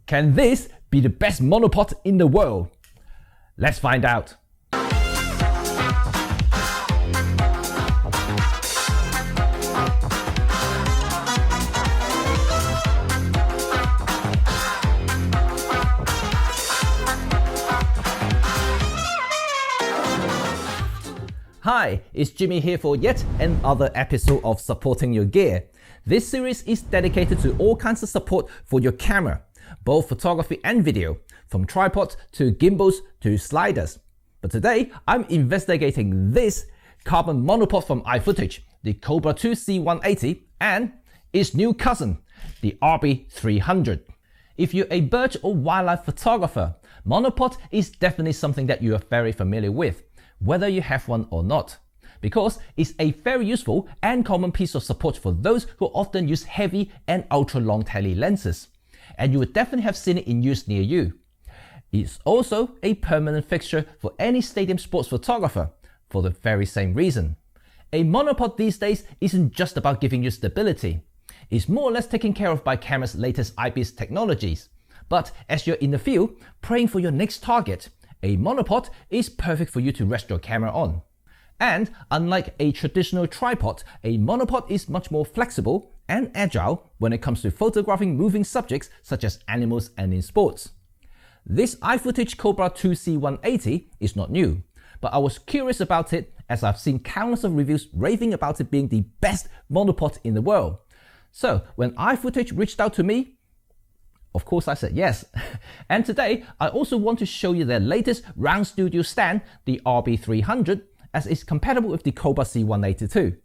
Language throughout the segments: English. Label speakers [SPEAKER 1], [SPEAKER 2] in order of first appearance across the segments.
[SPEAKER 1] Can this be the best monopod in the world? Let's find out. Hi, it's Jimmy here for yet another episode of Supporting Your Gear. This series is dedicated to all kinds of support for your camera, both photography and video, from tripods to gimbals to sliders. But today, I'm investigating this carbon monopod from iFootage, the Cobra 2 C180, and its new cousin, the RB300. If you're a bird or wildlife photographer, monopod is definitely something that you are very familiar with, whether you have one or not, because it's a very useful and common piece of support for those who often use heavy and ultra long tele lenses, and you would definitely have seen it in use near you. It's also a permanent fixture for any stadium sports photographer for the very same reason. A monopod these days isn't just about giving you stability. It's more or less taken care of by camera's latest IPS technologies. But as you're in the field praying for your next target, a monopod is perfect for you to rest your camera on. And unlike a traditional tripod, a monopod is much more flexible and agile when it comes to photographing moving subjects such as animals and in sports. This iFootage Cobra 2 C180 is not new, but I was curious about it as I've seen countless of reviews raving about it being the best monopod in the world. So when iFootage reached out to me, of course I said yes. And today I also want to show you their latest round studio stand, the RB300, as it's compatible with the Cobra C180 too.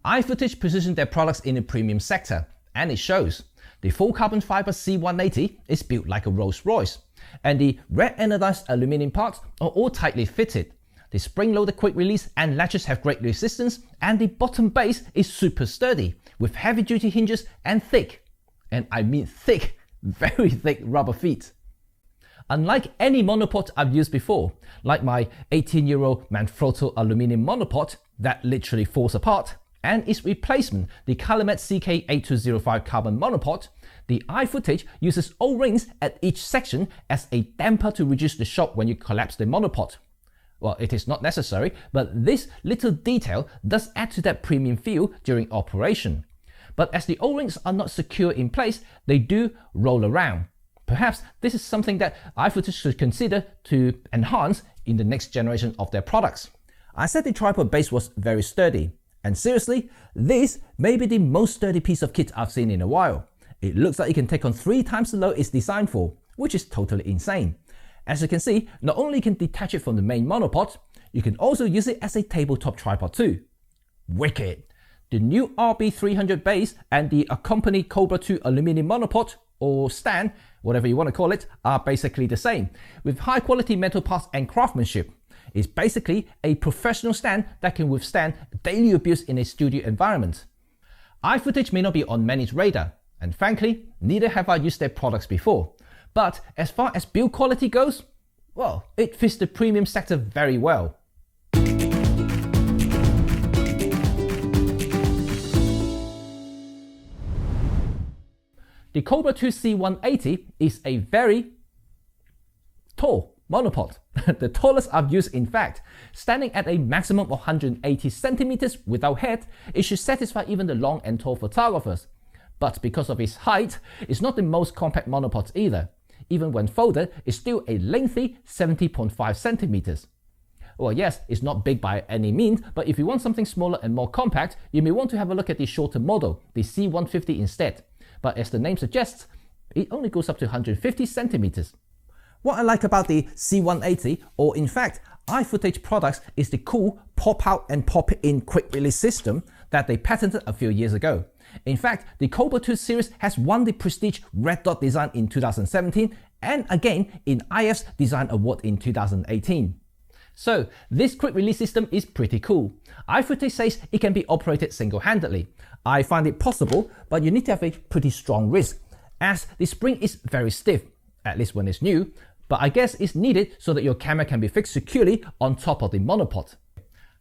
[SPEAKER 1] iFootage positioned their products in the premium sector, and it shows. The full carbon fiber C180 is built like a Rolls Royce, and the red anodized aluminum parts are all tightly fitted. The spring-loaded quick release and latches have great resistance, and the bottom base is super sturdy with heavy-duty hinges and thick, and I mean thick, very thick rubber feet. Unlike any monopod I've used before, like my 18-year-old Manfrotto aluminum monopod that literally falls apart, and its replacement, the Calumet CK8205 carbon monopod, the iFootage uses O-rings at each section as a damper to reduce the shock when you collapse the monopod. Well, it is not necessary, but this little detail does add to that premium feel during operation. But as the O-rings are not secure in place, they do roll around. Perhaps this is something that iFootage should consider to enhance in the next generation of their products. I said the tripod base was very sturdy, and seriously, this may be the most sturdy piece of kit I've seen in a while. It looks like it can take on 3 times the load it's designed for, which is totally insane. As you can see, not only can you detach it from the main monopod, you can also use it as a tabletop tripod too. Wicked! The new RB300 base and the accompanying Cobra 2 aluminum monopod, or stand, whatever you want to call it, are basically the same, with high quality metal parts and craftsmanship. It's basically a professional stand that can withstand daily abuse in a studio environment. iFootage may not be on many's radar, and frankly, neither have I used their products before. But as far as build quality goes, well, it fits the premium sector very well. The Cobra 2 C180 is a very tall monopod, the tallest I've used in fact. Standing at a maximum of 180 centimeters without head, it should satisfy even the long and tall photographers. But because of its height, it's not the most compact monopod either. Even when folded, it's still a lengthy 70.5 centimeters. Well, yes, it's not big by any means, but if you want something smaller and more compact, you may want to have a look at the shorter model, the C150 instead. But as the name suggests, it only goes up to 150 centimeters. What I like about the C180, or in fact iFootage products, is the cool pop out and pop in quick release system that they patented a few years ago. In fact, the Cobra 2 series has won the prestige Red Dot design in 2017 and again in IF's Design Award in 2018. So this quick release system is pretty cool. iFootage says it can be operated single-handedly. I find it possible, but you need to have a pretty strong wrist, as the spring is very stiff, at least when it's new, but I guess it's needed so that your camera can be fixed securely on top of the monopod.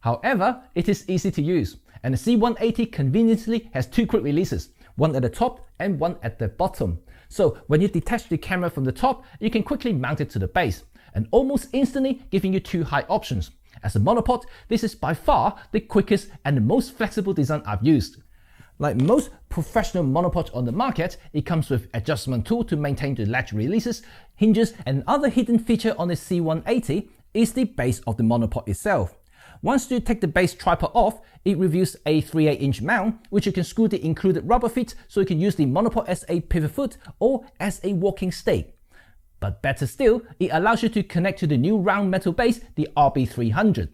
[SPEAKER 1] However, it is easy to use, and the C180 conveniently has two quick releases, one at the top and one at the bottom. So when you detach the camera from the top, you can quickly mount it to the base, and almost instantly giving you two height options. As a monopod, this is by far the quickest and the most flexible design I've used. Like most professional monopods on the market, it comes with adjustment tool to maintain the latch releases, hinges, and other hidden feature on the C180 is the base of the monopod itself. Once you take the base tripod off, it reveals a 3/8" mount, which you can screw the included rubber feet so you can use the monopod as a pivot foot or as a walking stick. But better still, it allows you to connect to the new round metal base, the RB300.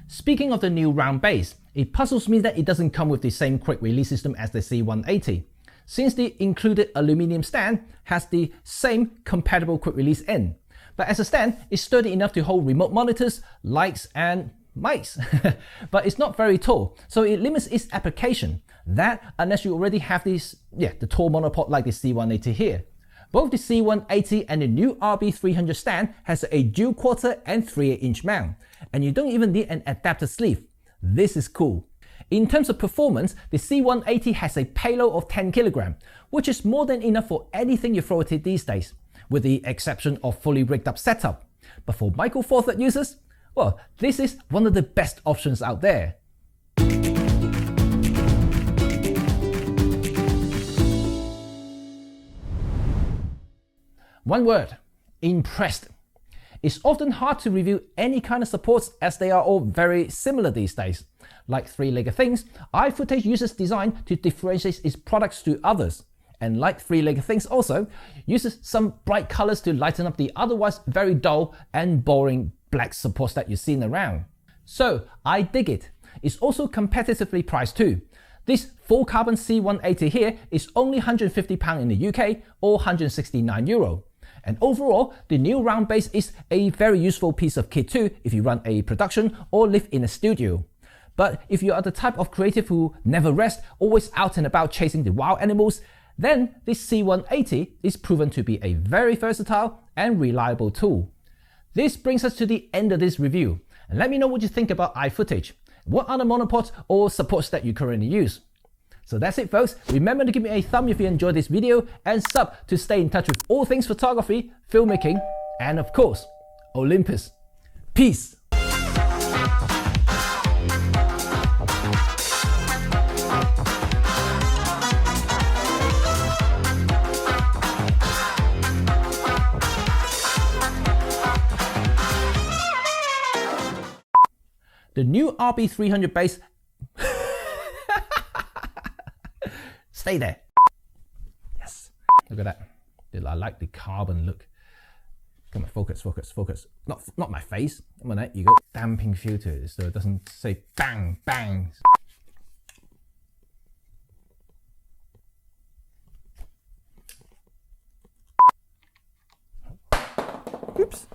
[SPEAKER 1] Speaking of the new round base, it puzzles me that it doesn't come with the same quick release system as the C180, since the included aluminium stand has the same compatible quick release end. But as a stand, it's sturdy enough to hold remote monitors, lights, and mics. But it's not very tall, so it limits its application. That unless you already have the tall monopod like the C180 here. Both the C180 and the new RB300 stand has a dual quarter and 3/8" mount, and you don't even need an adapter sleeve. This is cool. In terms of performance, the C180 has a payload of 10 kg, which is more than enough for anything you throw at it these days, with the exception of fully rigged up setup. But for Micro Four Third users, well, this is one of the best options out there. One word, impressed. It's often hard to review any kind of supports as they are all very similar these days. Like three-legged things, iFootage uses design to differentiate its products to others. And like three-legged things also, uses some bright colors to lighten up the otherwise very dull and boring black supports that you've seen around. So I dig it. It's also competitively priced too. This full carbon C180 here is only £150 in the UK or €169. And overall, the new round base is a very useful piece of kit too if you run a production or live in a studio. But if you are the type of creative who never rest, always out and about chasing the wild animals, then this C180 is proven to be a very versatile and reliable tool. This brings us to the end of this review. And let me know what you think about iFootage. What other monopods or supports that you currently use? So that's it folks, remember to give me a thumb if you enjoyed this video and sub to stay in touch with all things photography, filmmaking, and of course, Olympus. Peace! The new RB300 base stay there. Yes. Look at that. I like the carbon look. Come on, focus, focus, focus. Not my face. Come on, there you go. Damping filter so it doesn't say bang, bang. Oops.